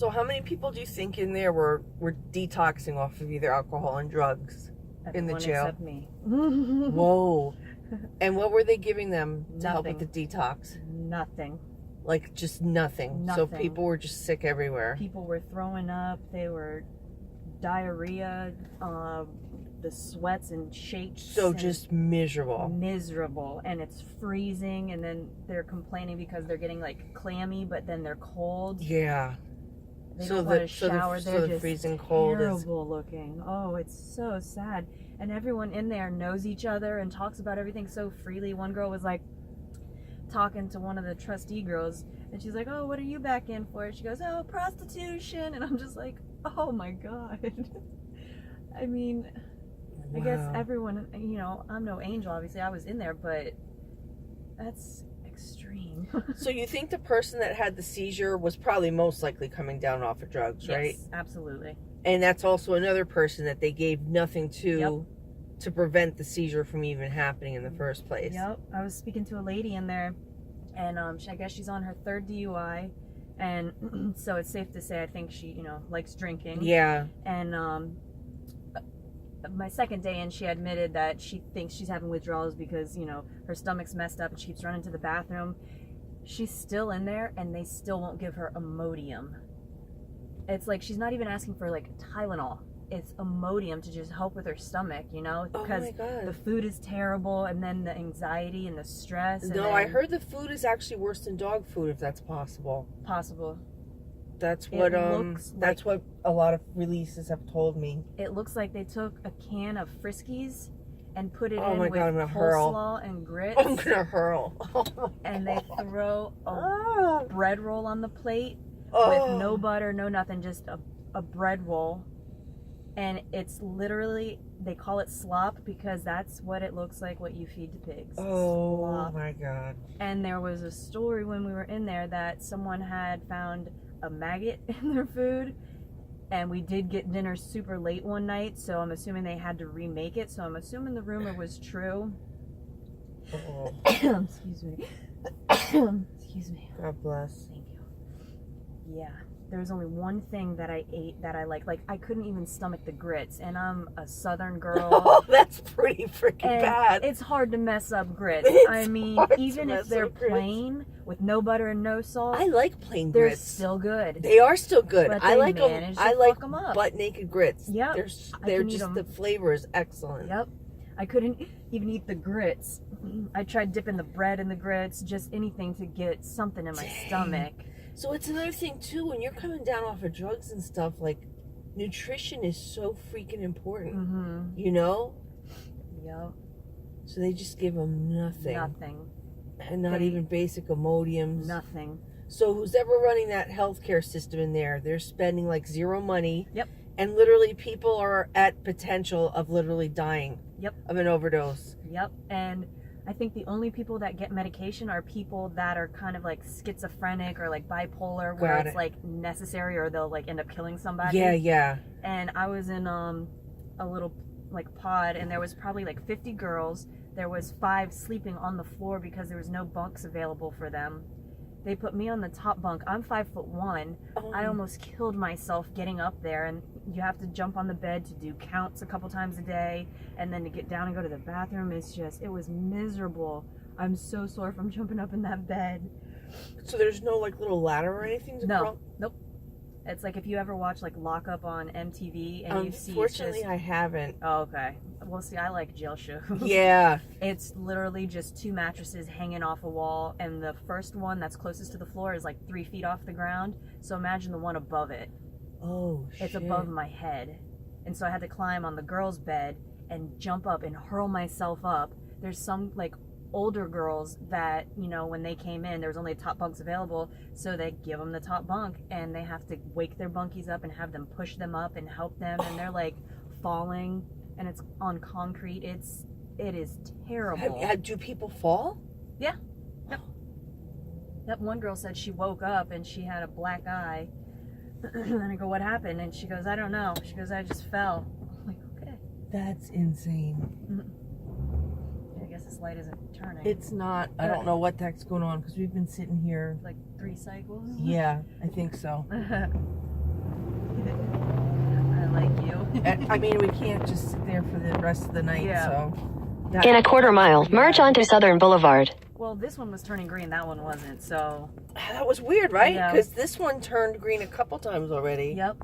So how many people do you think in there were detoxing off of either alcohol and drugs in the jail? Except me. Whoa. And what were they giving them to help Nothing. with the detox? Nothing. Like, just nothing. So Nothing. people were just sick everywhere. People were throwing up. They were diarrhea, the sweats and shakes. So just miserable. Miserable. And it's freezing, and then they're complaining because they're getting like clammy, but then they're cold. Yeah. They don't want to shower. They're the just freezing cold terrible looking. Oh, it's so sad. And everyone in there knows each other and talks about everything so freely. One girl was like talking to one of the trustee girls, and she's like, "Oh, what are you back in for?" She goes, "Oh, prostitution." And I'm just like, "Oh my God." I mean, Wow. I guess everyone, you know, I'm no angel, obviously. I was in there, but that's extreme. So you think the person that had the seizure was probably most likely coming down off of drugs, right? Yes, absolutely. And that's also another person that they gave nothing to prevent the seizure from even happening in the first place. Yep. I was speaking to a lady in there, and I guess she's on her 3rd DUI, and so it's safe to say I think she, you know, likes drinking. Yeah. And my 2nd day in, she admitted that she thinks she's having withdrawals because, you know, her stomach's messed up and she keeps running to the bathroom. She's still in there, and they still won't give her Imodium. It's like she's not even asking for like Tylenol. It's Imodium to just help with her stomach, you know, because the food is terrible, and then the anxiety and the stress. And I heard the food is actually worse than dog food, if that's possible. Possible. That's what that's what a lot of releases have told me. It looks like they took a can of Friskies and put it in my with God, I'm gonna coleslaw and grits. I'm gonna hurl. And they throw a bread roll on the plate with no butter, no nothing, just a bread roll. And it's literally, they call it slop because that's what it looks like, what you feed to pigs. Oh Slop. my God. And there was a story when we were in there that someone had found a maggot in their food, and we did get dinner super late one night, so I'm assuming they had to remake it. So I'm assuming the rumor was true. Excuse me. Excuse me. God bless. Thank you. Yeah, there was only one thing that I ate that I liked. Like, I couldn't even stomach the grits, and I'm a Southern girl. Oh, that's pretty freaking and bad. It's hard to mess up grits. I mean, even if they're plain with no butter and no salt, I like plain they're grits. still good. They are still good. But I like them. manage to I like fuck 'em up. butt naked grits. Yep. They're just, the flavor is excellent. Yep. I couldn't even eat the grits. I tried dipping the bread in the grits, just anything to get something in my stomach. So it's another thing too, when you're coming down off of drugs and stuff, like, nutrition is so freaking important. Mm-hmm. You know? Yep. So they just give them nothing. Nothing. And not even basic Imodiums. Nothing. So who's ever running that healthcare system in there, they're spending like zero money. Yep. And literally people are at potential of literally dying. Yep. Of an overdose. Yep. And I think the only people that get medication are people that are kind of like schizophrenic or like bipolar, where it's like necessary, or they'll like end up killing somebody. Yeah, yeah. And I was in a little like pod, and there was probably like 50 girls. There was 5 sleeping on the floor because there was no bunks available for them. They put me on the top bunk. I'm 5'1". I almost killed myself getting up there, and you have to jump on the bed to do counts a couple times a day, and then to get down and go to the bathroom. It was miserable. I'm so sore from jumping up in that bed. So there's no like little ladder or anything to No, nope. It's like if you ever watch like Lock Up on MTV and you see. Unfortunately, I haven't. Oh, okay. Well, see, I like jail shows. Yeah. It's literally just 2 mattresses hanging off a wall, and the first one that's closest to the floor is like 3 feet off the ground. So imagine the one above it. Oh, shit. It's above my head. And so I had to climb on the girl's bed and jump up and hurl myself up. There's some like older girls that, you know, when they came in, there was only top bunks available, so they give them the top bunk, and they have to wake their bunkies up and have them push them up and help them, and they're like falling, and it's on concrete. It is terrible. Do people fall? Yeah. Yep. Yep. One girl said she woke up and she had a black eye. And I go, "What happened?" And she goes, "I don't know." She goes, "I just fell." I'm like, okay. That's insane. I guess this light isn't turning. It's not. I don't know what the heck's going on because we've been sitting here. Like 3 cycles? Yeah, I think so. I mean, we can't just sit there for the rest of the night, Yeah. so. In a quarter mile, merge onto Southern Boulevard. Well, this one was turning green, that one wasn't, so. That was weird, right? Yeah. Because this one turned green a couple times already. Yep.